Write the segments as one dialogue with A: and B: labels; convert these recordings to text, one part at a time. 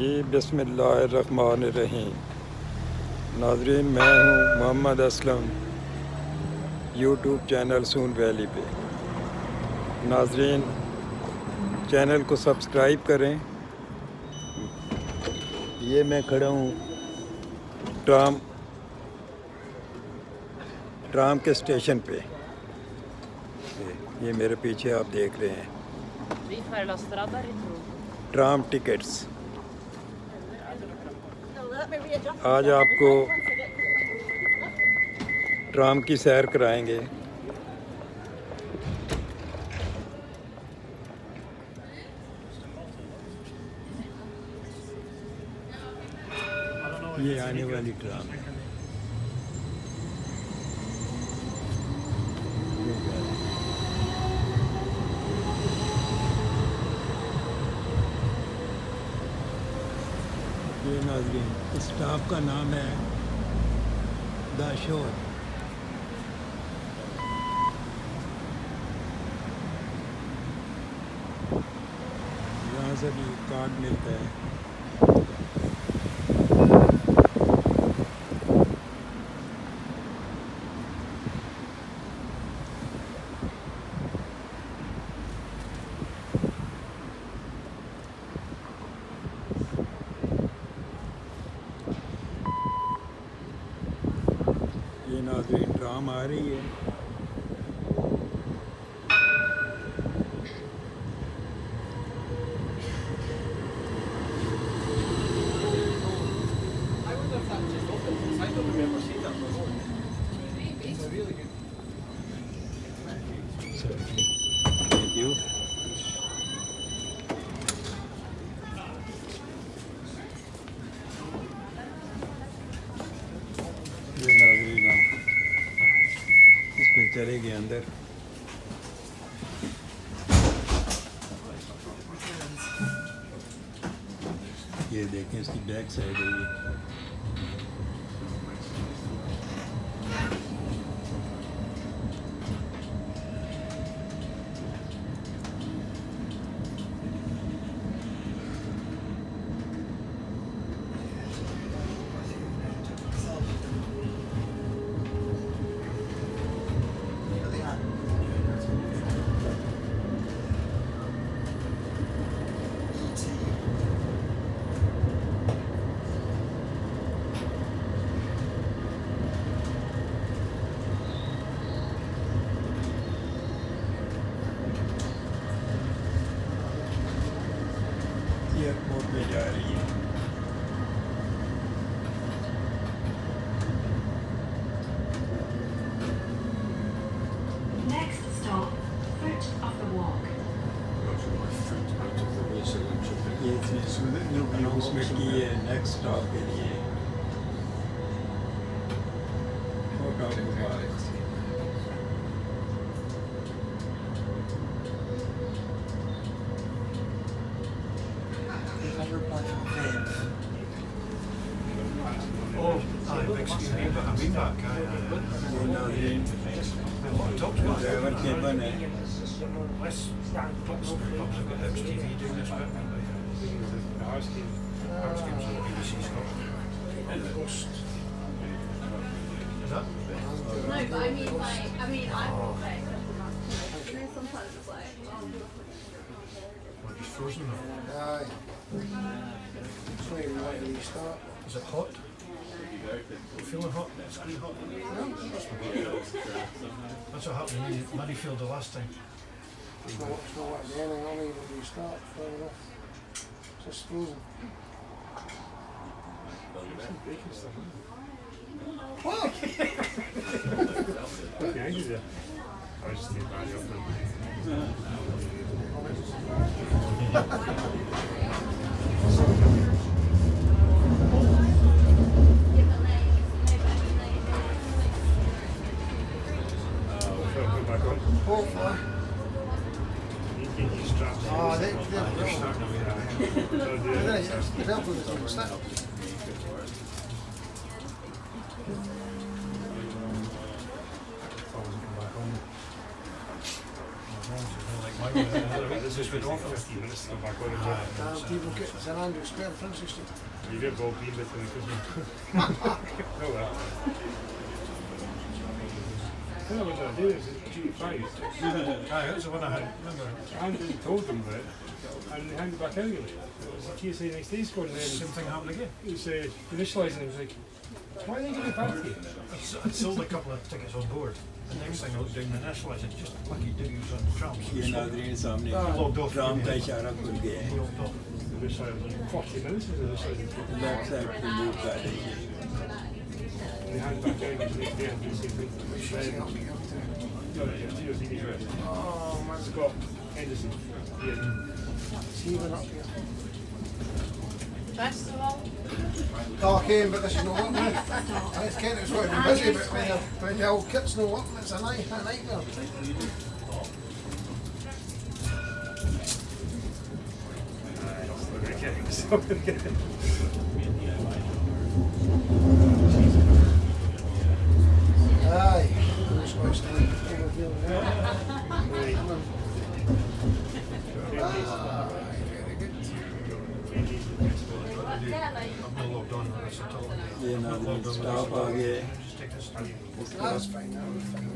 A: जी बिस्मिल्लाहिर्रहमानिर्रहीम। नाज़रीन, मैं हूँ मोहम्मद असलम, यूट्यूब चैनल सून वैली पे। नाज़रीन, चैनल को सब्सक्राइब करें। ये मैं खड़ा हूँ ट्राम के स्टेशन पे। ये मेरे पीछे आप देख रहे हैं ट्राम टिकट्स। आज आपको ट्राम की सैर कराएंगे। ये आने वाली ट्राम है। ये नाज़रीन, इस स्टॉप का नाम है द शोर। यहाँ से भी कार्ड मिलता है। ये नाज़रीन, ट्राम आ रही है। Thank you. ये नाज़रीन, इस पे चले गए अंदर। ये देखें, इसकी बैक साइड है ये। एयरपोर्ट में जा रही है।
B: Next stop, foot of the walk.
A: ये इसने अनाउंसमेंट की है नेक्स्ट स्टॉप के लिए। Fort of Mubarak. ड्राइवर केबन है।
B: No, but I mean, like, I mean, I will pay. And then sometimes it's like,
C: It's frozen now.
D: Aye. It's not even right when you start.
C: Is it hot? Feeling hot? It's quite hot. That's what happened to me at Murrayfield the last time.
D: It's not wet the ending on even when you start. Fair enough. It's just frozen. What?
E: I just need bad open. Put back on.
D: Hopefully.
E: You strapped in.
D: Oh, they're brilliant.
E: So do
D: They're
E: it.
D: nice. The Velcro is on the stick.
C: Like my
E: This is been 15 minutes to go back on.
D: Damn people get St Andrew Square, Princess Street.
E: You get Bob Bean with them because oh well. I don't know what I did, it was G5.
F: That was the one I had, remember?
E: Andrew told them that, and they handed back out again. It was the TSA next day scored, and then
F: Same thing happened again.
E: he was initialising, he was like, why are they giving it back to you?
F: I'd sold a couple of tickets on board. The next thing I was doing the nationalising, just lucky to use on trams.
A: ये नाज़रीन सामने tram का इशारा खुल गया है
E: Initialising 40 minutes was initialising.
A: Left side पे move कर रही है
E: And they handed back out again, the next day, and the same thing. No, it's GOTV's rest.
D: Oh man,
E: Scott Henderson. Yeah.
D: Stephen up here.
B: Festival.
D: Oh, I came, but this is not working. It's Kent, it's going to be busy, but when your old kit's not working, it's a nightmare. Aye. I'm just going to stand over here now. Aye, very good.
B: Yeah, like.
F: I'm not logged on to this at all.
A: ये नाज़रीन staff आ गए
F: Just take this.
D: That's fine, that was fine.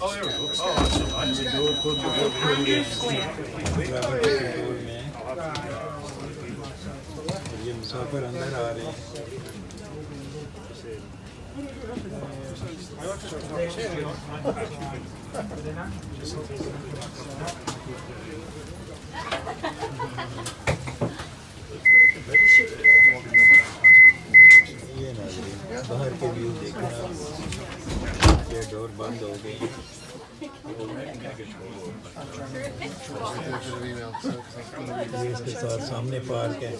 F: Oh, there we go. Oh, that's so nice.
A: ये door खुद ब खुद खुल गए बराबर के डोर में और ये मुसाफिर अंदर आ रहे हैं ये नाज़रीन बाहर के व्यू देखना ये डोर बंद हो गई ये इसके साथ सामने पार्क है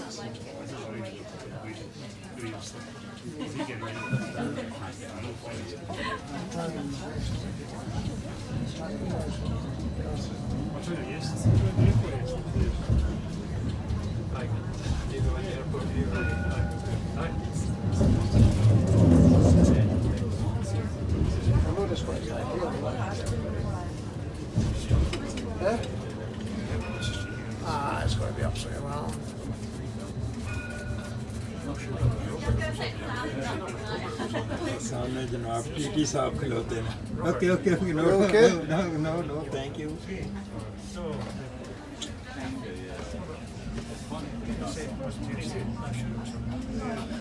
D: I know this quite yeah? Ah, it's got to be upside down.
A: सामने जनाब टीटी साहब खिलौते हैं okay okay okay no
D: Okay.
A: No no no thank you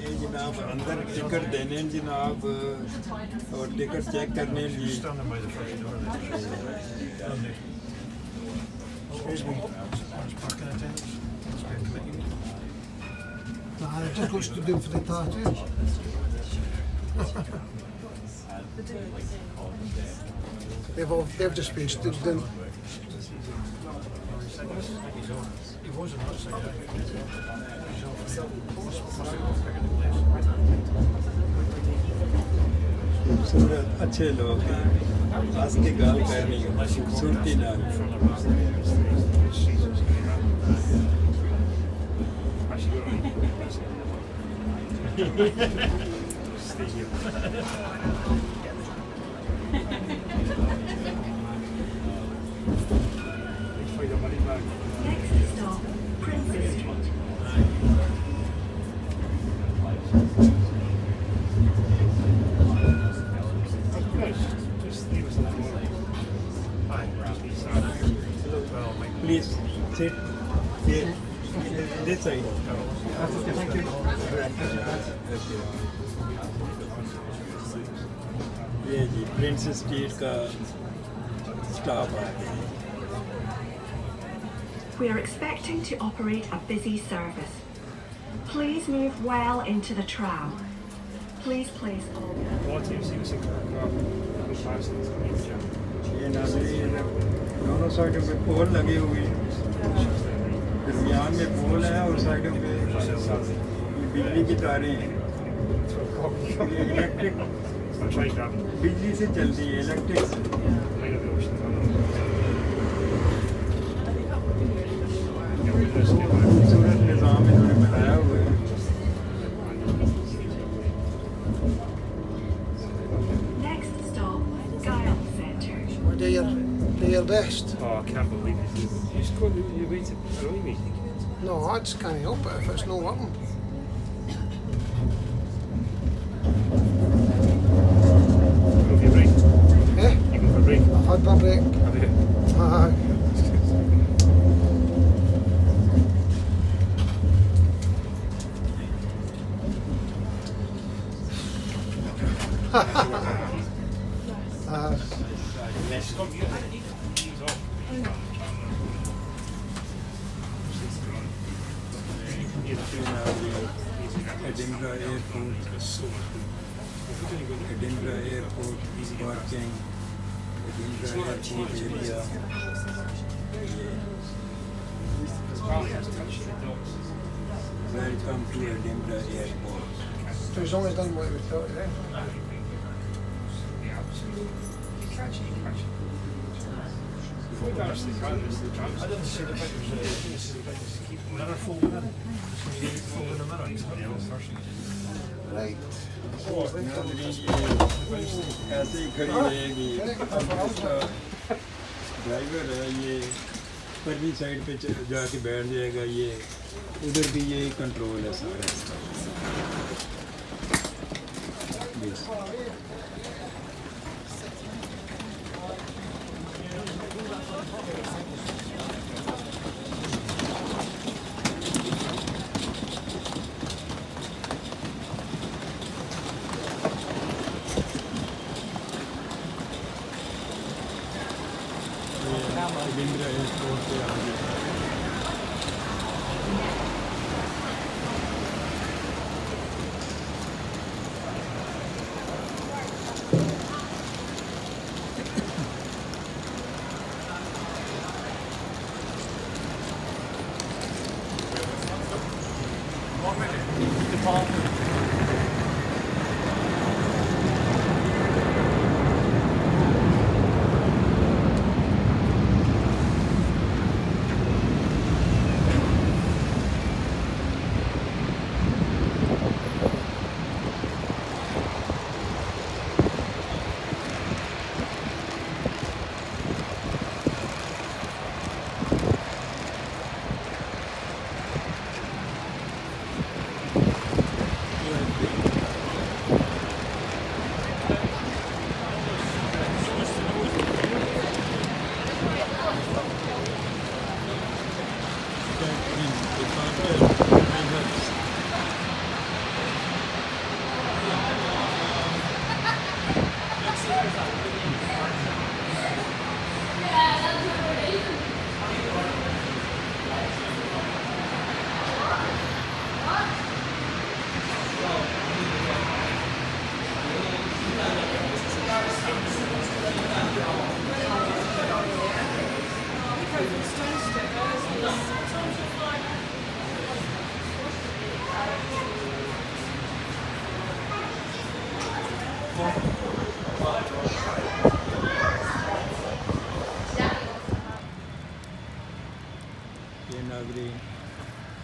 A: ये जनाब अंदर टिकट देने जनाब और टिकट चेक करने जी
F: Standing by the first door there. Excuse me. That's parking attendants. Must be a committee meeting.
D: Nah, it just looks to do for the tattoos. They've just been stood down.
F: He wasn't outside that.
A: खूबसूरत अच्छे लोग हैं हंस के गाल करने की खूबसूरती ना
G: Next stop, Princess Street.
E: Just leave us alone. Just be sad.
F: Well, my
A: please sit here this side thank you ये जी प्रिंसेस स्ट्रीट का स्टाफ आ गया है
G: We are expecting to operate a busy service. Please move well into the tram. Please place all.
A: ये नाज़रीन दोनों साइडों पे पोल लगे हुए हैं दरमियान में पोल है और साइडों पे ये बिजली की तारें हैं ये इलेक्ट्रिक बिजली से चलती है इलेक्ट्रिक से खूबसूरत निज़ाम इन्होंने बनाया हुआ है
G: Next stop, Guile Centre.
D: We're there, best.
E: Oh, I can't believe it. just go and you wait to annoy me.
D: No, I just can't help it if it's not working.
E: Go for your break.
D: Eh?
E: You go for a break.
D: I've had my break.
E: Have you?
D: Aye.
E: Stop you. Ease off.
A: Edinburgh Airport,
E: So much good. If we're doing good,
A: Edinburgh Airport, parking, Edinburgh Airport area.
E: Charlie has touched the dogs.
A: Welcome to Edinburgh Airport.
D: So he's only done what he was taught to do.
E: Yeah, absolutely. You catch it, you catch it. Before we actually can, this is the trams.
F: I didn't see the bit,
E: This is the bit to keep
F: mirror folding in. Folding the mirror. It's not the first thing you did.
D: Right.
A: ऐसे ही खड़ी रहेगी driver है ये परली side पे जाके बैठ जाएगा ये उधर भी ये कंट्रोल है सारा Yes. Edinburgh Airport पे आ गए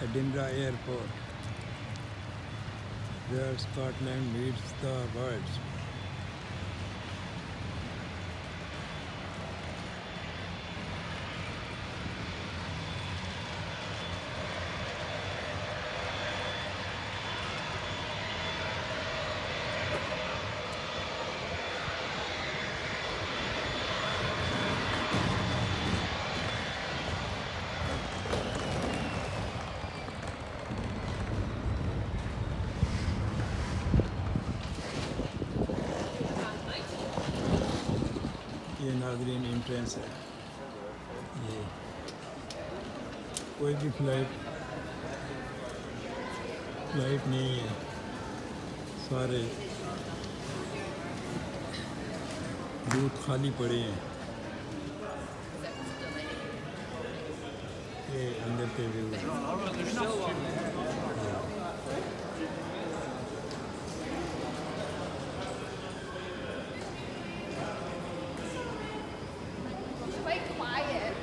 A: Edinburgh Airport, where Scotland meets the world. ये नाज़रीन एंट्रेंस है ये कोई भी फ्लाइट नहीं है सारे बूथ खाली पड़े हैं ये अंदर के व्यू है
B: Quite quiet.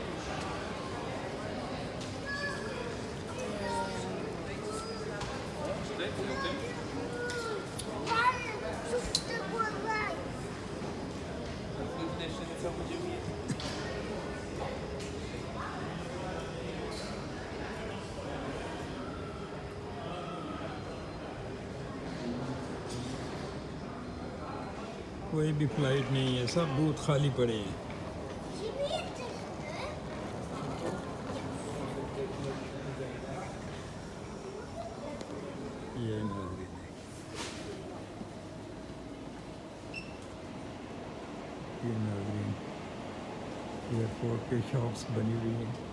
A: कोई भी फ्लाइट नहीं है, सब बूथ खाली पड़े हैं। ये नाज़रीन है, ये नाज़रीन एयरपोर्ट के शॉप्स बनी हुई हैं।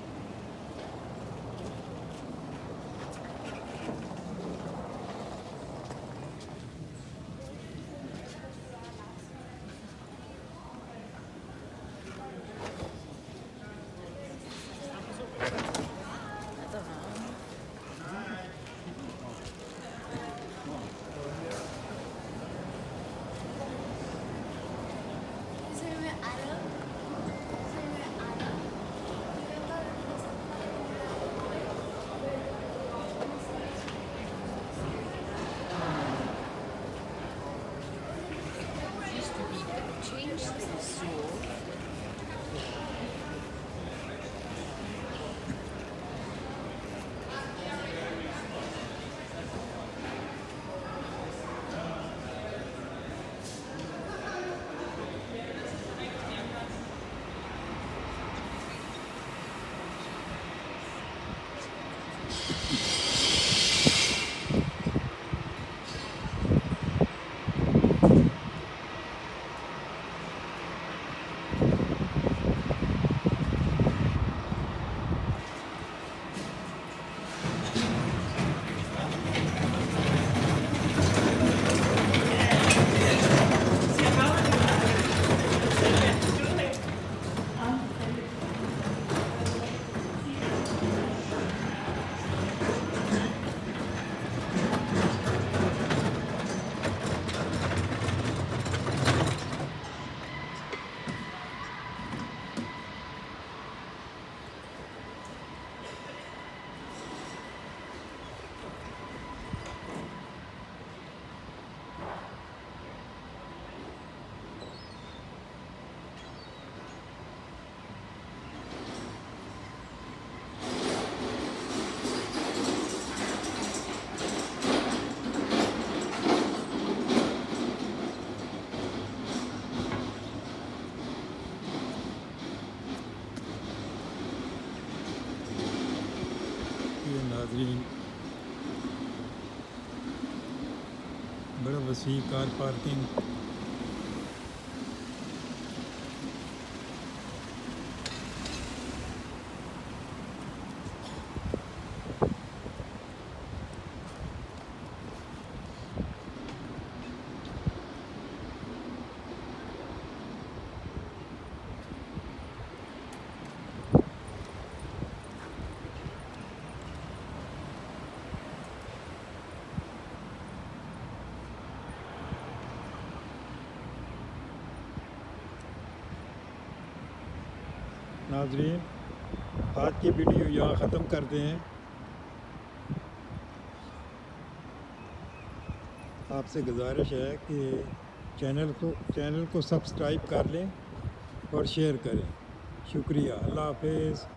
A: ये नाज़रीन बड़ा वसी कार पार्किंग। नाज़रीन आज की वीडियो यहाँ ख़त्म करते हैं। आपसे गुजारिश है कि चैनल को सब्सक्राइब कर लें और शेयर करें। शुक्रिया। अल्लाह हाफ़िज़।